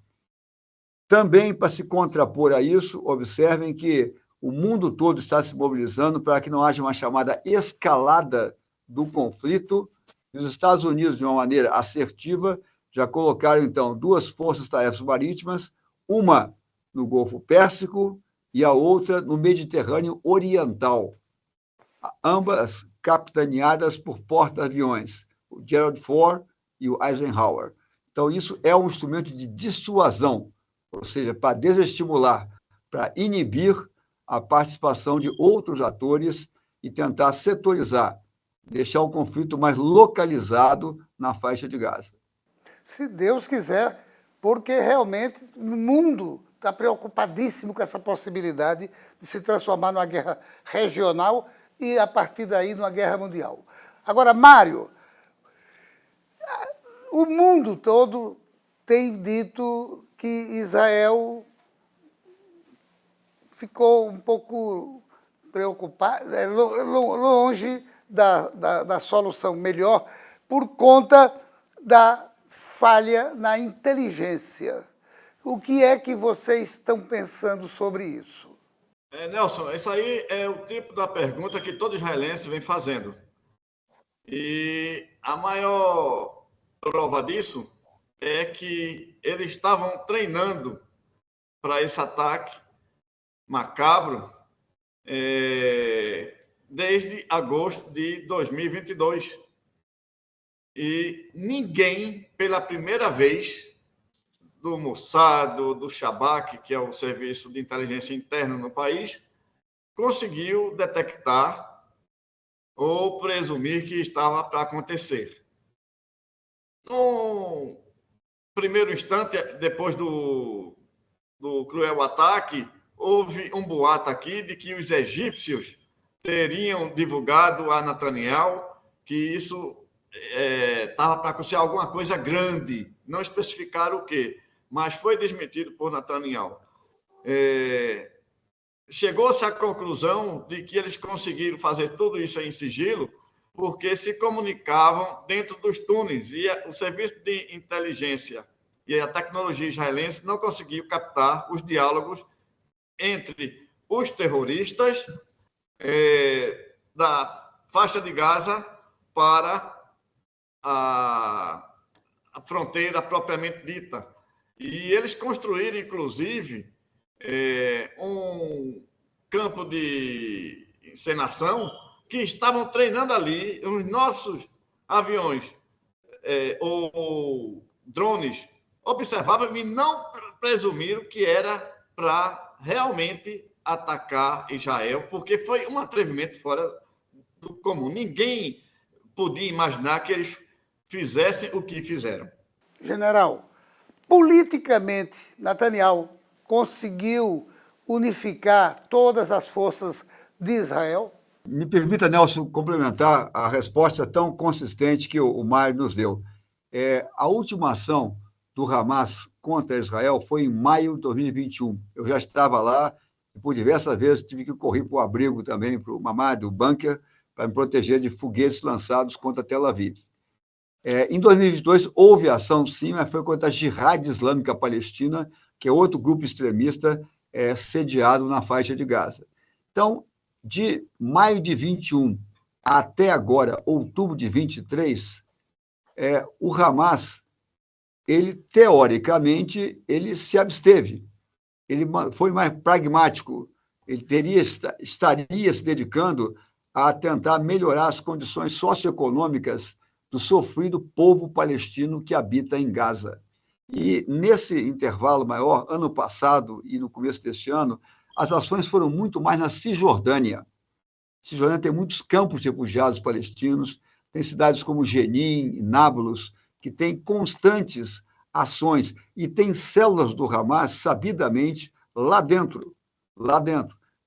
Também, para se contrapor a isso, observem que o mundo todo está se mobilizando para que não haja uma chamada escalada do conflito. E os Estados Unidos, de uma maneira assertiva, já colocaram, então, duas forças-tarefas marítimas, uma no Golfo Pérsico e a outra no Mediterrâneo Oriental, ambas capitaneadas por porta-aviões, o Gerald Ford e o Eisenhower. Então, isso é um instrumento de dissuasão, ou seja, para desestimular, para inibir a participação de outros atores e tentar setorizar, deixar o conflito mais localizado na faixa de Gaza. Se Deus quiser, porque realmente o mundo está preocupadíssimo com essa possibilidade de se transformar numa guerra regional e, a partir daí, numa guerra mundial. Agora, Mário, o mundo todo tem dito que que Israel ficou um pouco preocupado, longe da solução melhor, por conta da falha na inteligência. O que é que vocês estão pensando sobre isso? Nelson, isso aí é o tipo da pergunta que todo israelense vem fazendo. E a maior prova disso é que eles estavam treinando para esse ataque macabro desde agosto de 2022. E ninguém, pela primeira vez, do Mossad, do Shabak, que é o serviço de inteligência interna no país, conseguiu detectar ou presumir que estava para acontecer. No primeiro instante, depois do cruel ataque, houve um boato aqui de que os egípcios teriam divulgado a Netanyahu que isso estava para acontecer alguma coisa grande, não especificaram o quê, mas foi desmentido por Netanyahu. Chegou-se à conclusão de que eles conseguiram fazer tudo isso em sigilo porque se comunicavam dentro dos túneis e o serviço de inteligência e a tecnologia israelense não conseguiu captar os diálogos entre os terroristas da faixa de Gaza para a fronteira propriamente dita. E eles construíram, inclusive, um campo de encenação que estavam treinando ali os nossos aviões ou drones, observavam e não presumiram que era para realmente atacar Israel, porque foi um atrevimento fora do comum. Ninguém podia imaginar que eles fizessem o que fizeram. General, politicamente, Netanyahu conseguiu unificar todas as forças de Israel? Me permita, Nelson, complementar a resposta tão consistente que o Mário nos deu. A última ação do Hamas contra Israel foi em maio de 2021. Eu já estava lá e, por diversas vezes, tive que correr para o abrigo também, para o Mamad, o bunker, para me proteger de foguetes lançados contra Tel Aviv. Em 2022, houve ação, sim, mas foi contra a Jihad Islâmica Palestina, que é outro grupo extremista sediado na faixa de Gaza. Então, de maio de 21 até agora, outubro de 23, o Hamas, ele, teoricamente, ele se absteve. Ele foi mais pragmático. Ele estaria se dedicando a tentar melhorar as condições socioeconômicas do sofrido povo palestino que habita em Gaza. E, nesse intervalo maior, ano passado e no começo deste ano, as ações foram muito mais na Cisjordânia. Cisjordânia tem muitos campos de refugiados palestinos, tem cidades como Jenin, Nablus, que têm constantes ações e tem células do Hamas, sabidamente, lá dentro.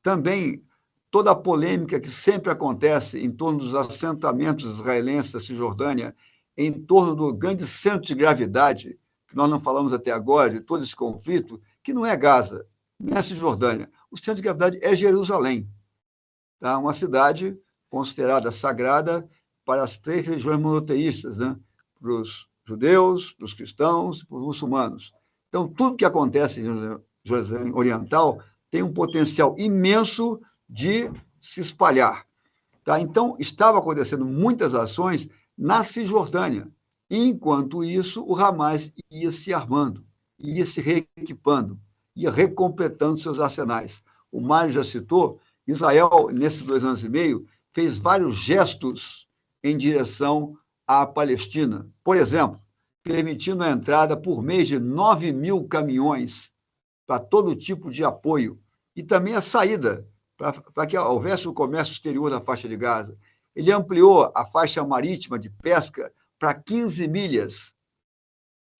Também, toda a polêmica que sempre acontece em torno dos assentamentos israelenses da Cisjordânia, em torno do grande centro de gravidade, que nós não falamos até agora, de todo esse conflito, que não é Gaza, não é a Cisjordânia. O centro de gravidade é Jerusalém, tá? Uma cidade considerada sagrada para as 3 religiões monoteístas, né? Para os judeus, para os cristãos e para os muçulmanos. Então, tudo que acontece em Jerusalém Oriental tem um potencial imenso de se espalhar. Tá? Então, estava acontecendo muitas ações na Cisjordânia. E, enquanto isso, o Hamas ia se armando, ia se reequipando, ia recompletando seus arsenais. O Mário já citou, Israel, nesses 2 anos e meio, fez vários gestos em direção à Palestina. Por exemplo, permitindo a entrada por mês de 9.000 caminhões para todo tipo de apoio e também a saída, para que houvesse o comércio exterior na faixa de Gaza. Ele ampliou a faixa marítima de pesca para 15 milhas.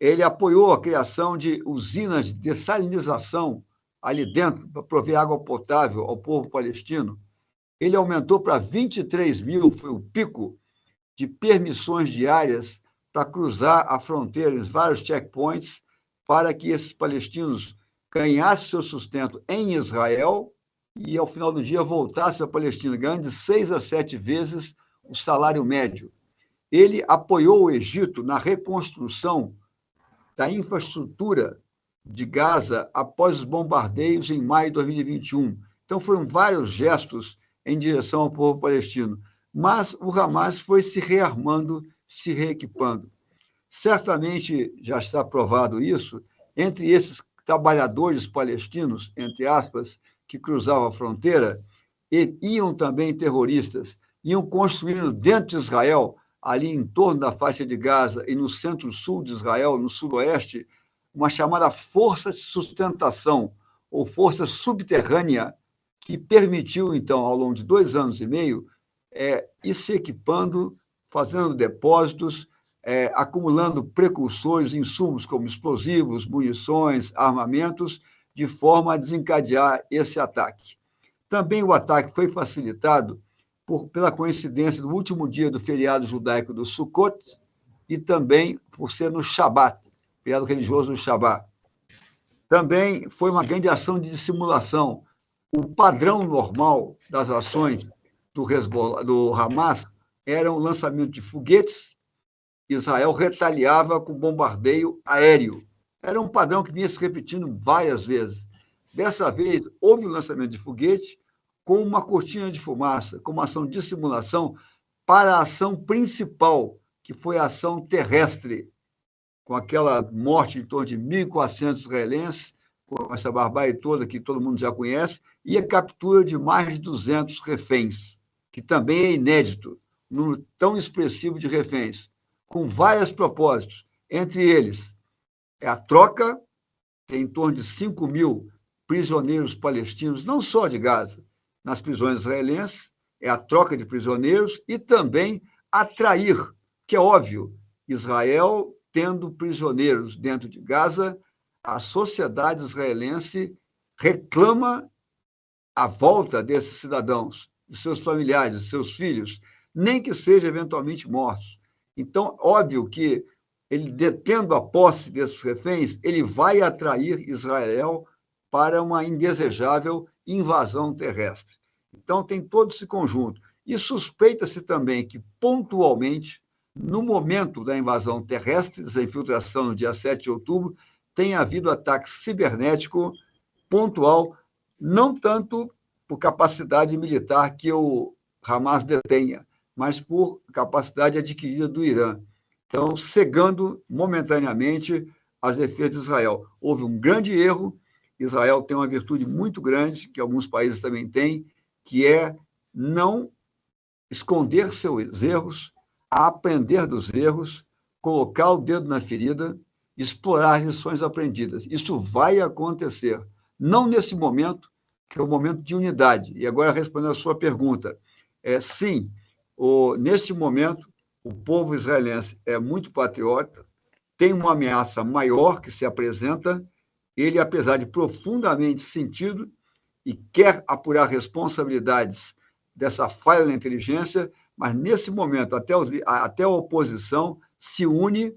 Ele apoiou a criação de usinas de dessalinização ali dentro, para prover água potável ao povo palestino. Ele aumentou para 23 mil, foi o pico, de permissões diárias para cruzar a fronteira em vários checkpoints para que esses palestinos ganhassem seu sustento em Israel e, ao final do dia, voltassem à Palestina, ganhando de 6 a 7 vezes o salário médio. Ele apoiou o Egito na reconstrução da infraestrutura de Gaza após os bombardeios em maio de 2021. Então, foram vários gestos em direção ao povo palestino. Mas o Hamas foi se rearmando, se reequipando. Certamente já está provado isso, entre esses trabalhadores palestinos, entre aspas, que cruzavam a fronteira, e iam também terroristas, iam construindo dentro de Israel, ali em torno da faixa de Gaza e no centro-sul de Israel, no sudoeste, uma chamada força de sustentação, ou força subterrânea, que permitiu, então, ao longo de 2 anos e meio, ir se equipando, fazendo depósitos, acumulando precursores, insumos como explosivos, munições, armamentos, de forma a desencadear esse ataque. Também o ataque foi facilitado pela coincidência do último dia do feriado judaico do Sukkot e também por ser no Shabat, feriado religioso do Shabat. Também foi uma grande ação de dissimulação. O padrão normal das ações do Hamas era o lançamento de foguetes. Israel retaliava com bombardeio aéreo. Era um padrão que vinha se repetindo várias vezes. Dessa vez, houve o lançamento de foguete com uma cortina de fumaça, com uma ação de dissimulação para a ação principal, que foi a ação terrestre, com aquela morte em torno de 1.400 israelenses, com essa barbárie toda que todo mundo já conhece, e a captura de mais de 200 reféns, que também é inédito, um número tão expressivo de reféns, com vários propósitos, entre eles a troca, tem em torno de 5.000 prisioneiros palestinos, não só de Gaza, nas prisões israelenses, é a troca de prisioneiros e também atrair, que é óbvio, Israel tendo prisioneiros dentro de Gaza, a sociedade israelense reclama a volta desses cidadãos, de seus familiares, de seus filhos, nem que sejam eventualmente mortos. Então, óbvio que ele, detendo a posse desses reféns, ele vai atrair Israel para uma indesejável invasão terrestre. Então, tem todo esse conjunto. E suspeita-se também que, pontualmente, no momento da invasão terrestre, dessa infiltração no dia 7 de outubro, tenha havido ataque cibernético pontual, não tanto por capacidade militar que o Hamas detenha, mas por capacidade adquirida do Irã. Então, cegando momentaneamente as defesas de Israel. Houve um grande erro. Israel tem uma virtude muito grande, que alguns países também têm, que é não esconder seus erros, aprender dos erros, colocar o dedo na ferida, explorar lições aprendidas. Isso vai acontecer. Não nesse momento, que é o momento de unidade. E agora, respondendo a sua pergunta, sim, nesse momento, o povo israelense é muito patriota, tem uma ameaça maior que se apresenta, ele, apesar de profundamente sentido e quer apurar responsabilidades dessa falha na inteligência, mas, nesse momento, até a oposição se une,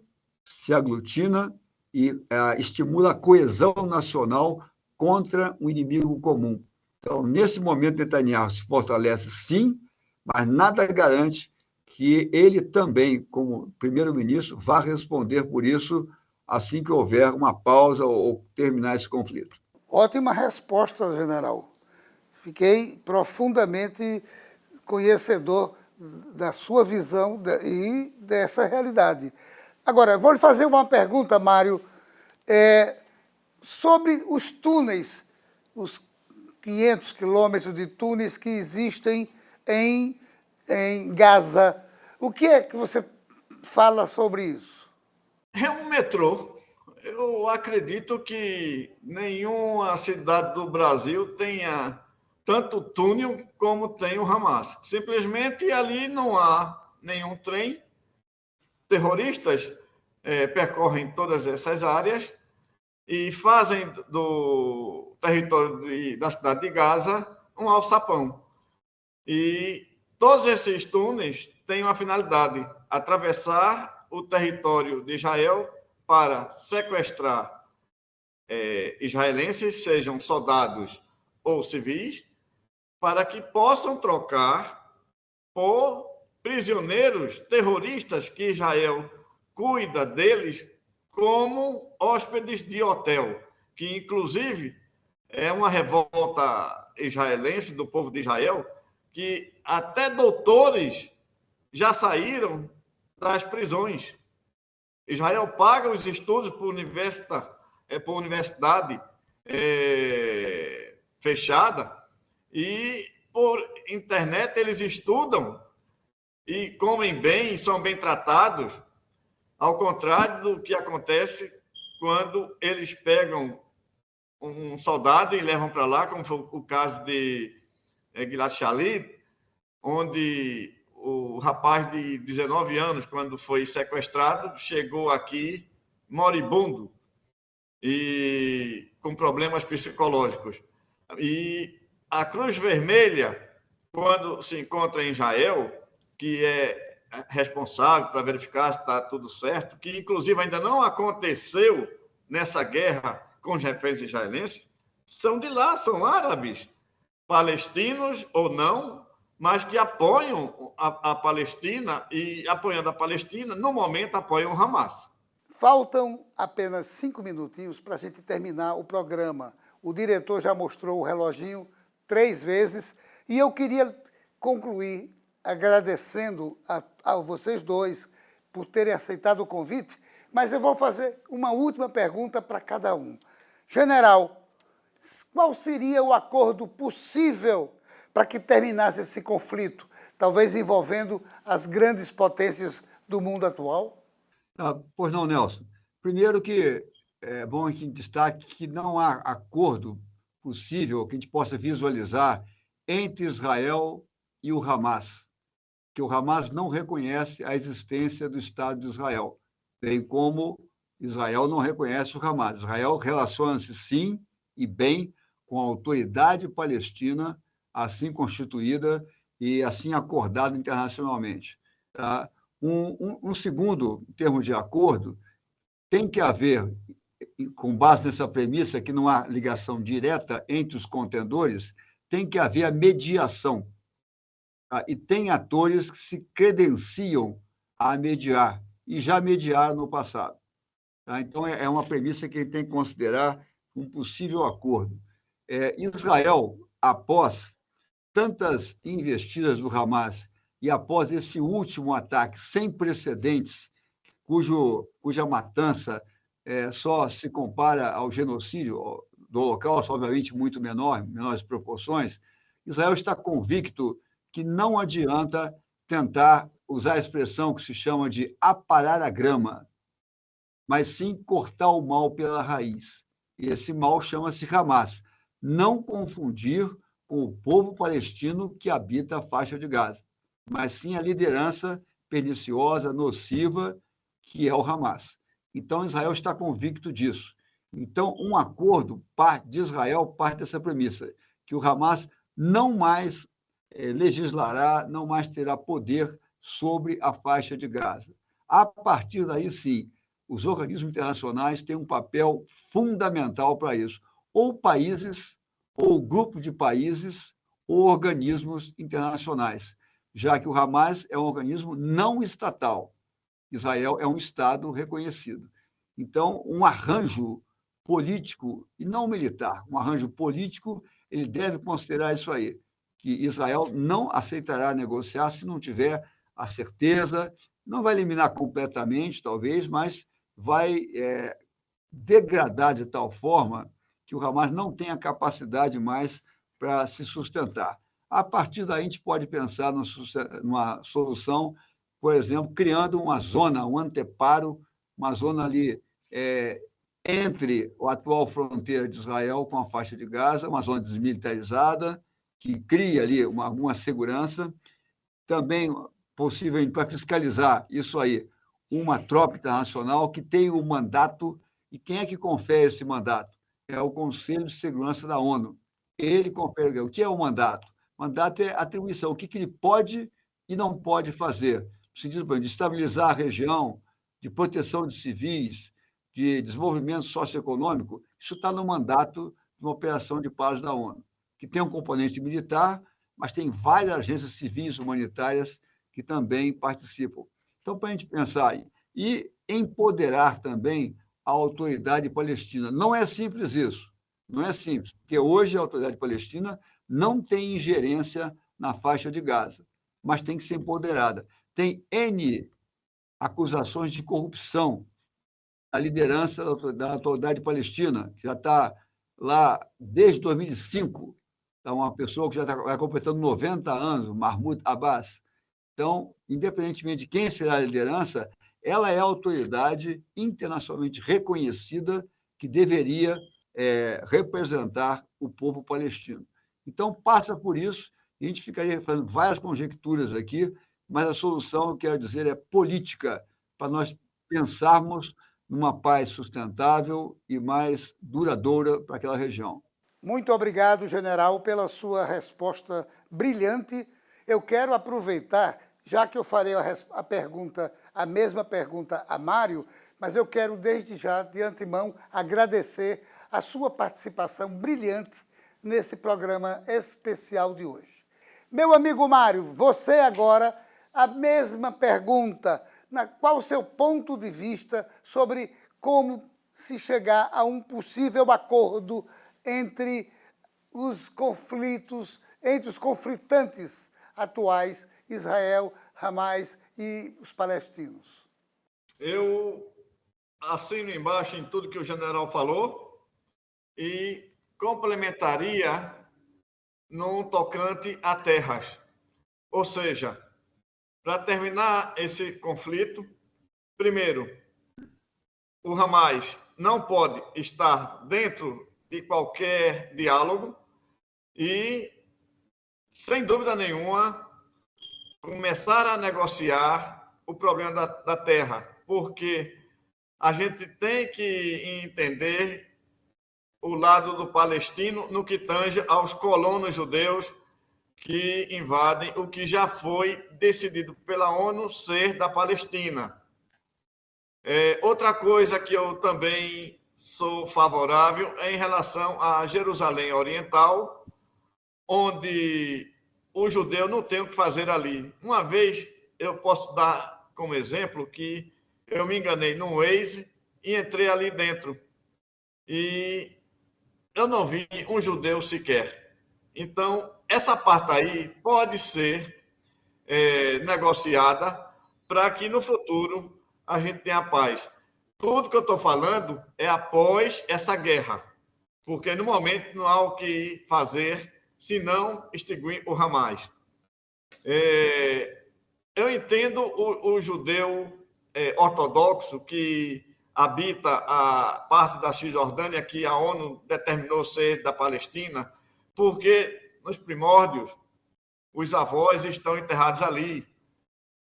se aglutina e estimula a coesão nacional contra um inimigo comum. Então, nesse momento, Netanyahu se fortalece, sim, mas nada garante que ele também, como primeiro-ministro, vá responder por isso assim que houver uma pausa ou terminar esse conflito. Ótima resposta, general. Fiquei profundamente conhecedor da sua visão e dessa realidade. Agora, vou lhe fazer uma pergunta, Mário, sobre os túneis, os 500 quilômetros de túneis que existem em Gaza. O que é que você fala sobre isso? É um metrô. Eu acredito que nenhuma cidade do Brasil tenha tanto túnel como tem o Hamas. Simplesmente ali não há nenhum trem. Terroristas percorrem todas essas áreas e fazem do território da cidade de Gaza um alçapão. E todos esses túneis têm uma finalidade: atravessar o território de Israel para sequestrar israelenses, sejam soldados ou civis, para que possam trocar por prisioneiros terroristas que Israel cuida deles como hóspedes de hotel, que inclusive é uma revolta israelense do povo de Israel, que até doutores já saíram das prisões. Israel paga os estudos por universidade fechada, e por internet eles estudam e comem bem, são bem tratados, ao contrário do que acontece quando eles pegam um soldado e levam para lá, como foi o caso de Gilad Shalit, onde o rapaz de 19 anos, quando foi sequestrado, chegou aqui moribundo e com problemas psicológicos. E a Cruz Vermelha, quando se encontra em Israel, que é responsável para verificar se está tudo certo, que inclusive ainda não aconteceu nessa guerra com os reféns israelenses, são de lá, são árabes, palestinos ou não, mas que apoiam a Palestina e, apoiando a Palestina, no momento apoiam o Hamas. Faltam apenas 5 minutinhos para a gente terminar o programa. O diretor já mostrou o reloginho 3 vezes e eu queria concluir agradecendo a vocês dois por terem aceitado o convite, mas eu vou fazer uma última pergunta para cada um. General, qual seria o acordo possível para que terminasse esse conflito, talvez envolvendo as grandes potências do mundo atual? Pois não, Nelson. Primeiro que é bom que a gente destaque que não há acordo possível que a gente possa visualizar entre Israel e o Hamas, que o Hamas não reconhece a existência do Estado de Israel, bem como Israel não reconhece o Hamas. Israel relaciona-se, sim, e bem com a autoridade palestina, assim constituída e assim acordada internacionalmente. Tá? Um segundo termo de acordo tem que haver, com base nessa premissa que não há ligação direta entre os contendores, tem que haver a mediação. Tá? E tem atores que se credenciam a mediar, e já mediaram no passado. Tá? Então, é uma premissa que a gente tem que considerar um possível acordo. Israel, após tantas investidas do Hamas e após esse último ataque sem precedentes, cuja matança só se compara ao genocídio do Holocausto, obviamente muito menores proporções, Israel está convicto que não adianta tentar usar a expressão que se chama de aparar a grama, mas sim cortar o mal pela raiz. E esse mal chama-se Hamas. Não confundir com o povo palestino que habita a faixa de Gaza, mas sim a liderança perniciosa, nociva, que é o Hamas. Então, Israel está convicto disso. Então, um acordo de Israel parte dessa premissa, que o Hamas não mais legislará, não mais terá poder sobre a faixa de Gaza. A partir daí, sim, os organismos internacionais têm um papel fundamental para isso. Ou países, ou grupos de países, ou organismos internacionais, já que o Hamas é um organismo não estatal. Israel é um Estado reconhecido. Então, um arranjo político, e não militar, um arranjo político, ele deve considerar isso aí, que Israel não aceitará negociar se não tiver a certeza, não vai eliminar completamente, talvez, mas vai degradar de tal forma que o Hamas não tenha capacidade mais para se sustentar. A partir daí, a gente pode pensar numa solução, por exemplo, criando uma zona, um anteparo, uma zona ali entre a atual fronteira de Israel com a faixa de Gaza, uma zona desmilitarizada, que cria ali alguma segurança. Também, possivelmente, para fiscalizar isso aí, uma tropa internacional que tem o mandato. E quem é que confere esse mandato? É o Conselho de Segurança da ONU. Ele confere. O que é o mandato? O mandato é atribuição. O que ele pode e não pode fazer? No sentido de estabilizar a região, de proteção de civis, de desenvolvimento socioeconômico, isso está no mandato de uma operação de paz da ONU, que tem um componente militar, mas tem várias agências civis humanitárias que também participam. Então, para a gente pensar aí, e empoderar também a autoridade palestina. Não é simples isso, não é simples, porque hoje a autoridade palestina não tem ingerência na faixa de Gaza, mas tem que ser empoderada. Tem N acusações de corrupção na liderança da autoridade palestina, que já está lá desde 2005, então, uma pessoa que já vai completando 90 anos, Mahmoud Abbas. Então, independentemente de quem será a liderança, ela é a autoridade internacionalmente reconhecida que deveria representar o povo palestino. Então, passa por isso, e a gente ficaria fazendo várias conjecturas aqui, mas a solução, eu quero dizer, é política, para nós pensarmos numa paz sustentável e mais duradoura para aquela região. Muito obrigado, general, pela sua resposta brilhante. Eu quero aproveitar, já que eu farei a mesma pergunta a Mário, mas eu quero, desde já, de antemão, agradecer a sua participação brilhante nesse programa especial de hoje. Meu amigo Mário, você agora, a mesma pergunta. Qual o seu ponto de vista sobre como se chegar a um possível acordo entre os conflitos, entre os conflitantes atuais, Israel, Hamas e os palestinos? Eu assino embaixo em tudo que o general falou e complementaria no tocante a terras. Ou seja, para terminar esse conflito, primeiro, o Hamas não pode estar dentro de qualquer diálogo e, sem dúvida nenhuma, começar a negociar o problema da terra, porque a gente tem que entender o lado do palestino no que tange aos colonos judeus que invadem o que já foi decidido pela ONU ser da Palestina. Outra coisa que eu também sou favorável é em relação a Jerusalém Oriental, onde o judeu não tem o que fazer ali. Uma vez, eu posso dar como exemplo que eu me enganei no Waze e entrei ali dentro. E eu não vi um judeu sequer. Então, essa parte aí pode ser negociada para que no futuro a gente tenha paz. Tudo que eu estou falando é após essa guerra, porque no momento não há o que fazer senão extinguir o Hamas. Eu entendo o judeu ortodoxo que habita a parte da Cisjordânia que a ONU determinou ser da Palestina, porque nos primórdios os avós estão enterrados ali,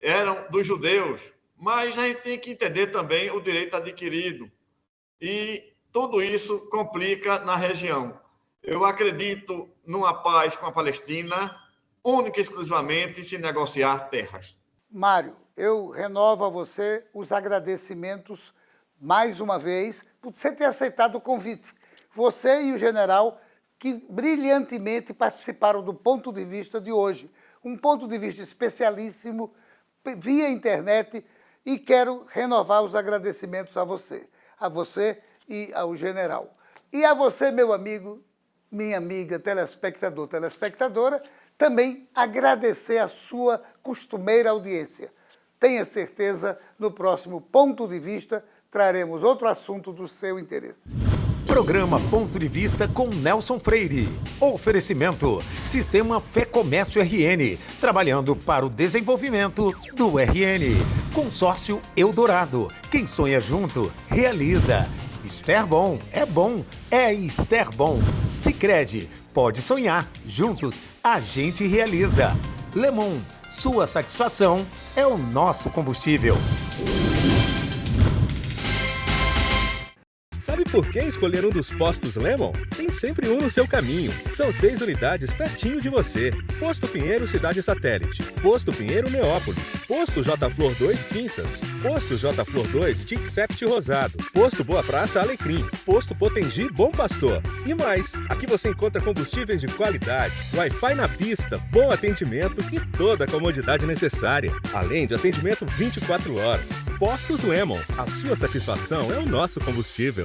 eram dos judeus, mas a gente tem que entender também o direito adquirido. E tudo isso complica na região. Eu acredito numa paz com a Palestina, única e exclusivamente se negociar terras. Mário, eu renovo a você os agradecimentos mais uma vez por você ter aceitado o convite. Você e o general que brilhantemente participaram do ponto de vista de hoje. Um ponto de vista especialíssimo via internet, e quero renovar os agradecimentos a você e ao general. E a você, meu amigo, minha amiga, telespectador, telespectadora, também agradecer a sua costumeira audiência. Tenha certeza, no próximo Ponto de Vista, traremos outro assunto do seu interesse. Programa Ponto de Vista com Nelson Freire. Oferecimento: Sistema Fé Comércio RN, trabalhando para o desenvolvimento do RN. Consórcio Eldorado. Quem sonha junto, realiza. Esterbom é Esterbom. Sicredi, pode sonhar, juntos a gente realiza. Lemon, sua satisfação é o nosso combustível. Sabe por que escolher um dos postos Lemon? Tem sempre um no seu caminho. São 6 unidades pertinho de você. Posto Pinheiro Cidade Satélite, Posto Pinheiro Neópolis, Posto J Flor 2 Quintas, Posto J Flor 2 Tic Sept Rosado, Posto Boa Praça Alecrim, Posto Potengi Bom Pastor. E mais, aqui você encontra combustíveis de qualidade, Wi-Fi na pista, bom atendimento e toda a comodidade necessária. Além de atendimento 24 horas. Postos Lemon, a sua satisfação é o nosso combustível.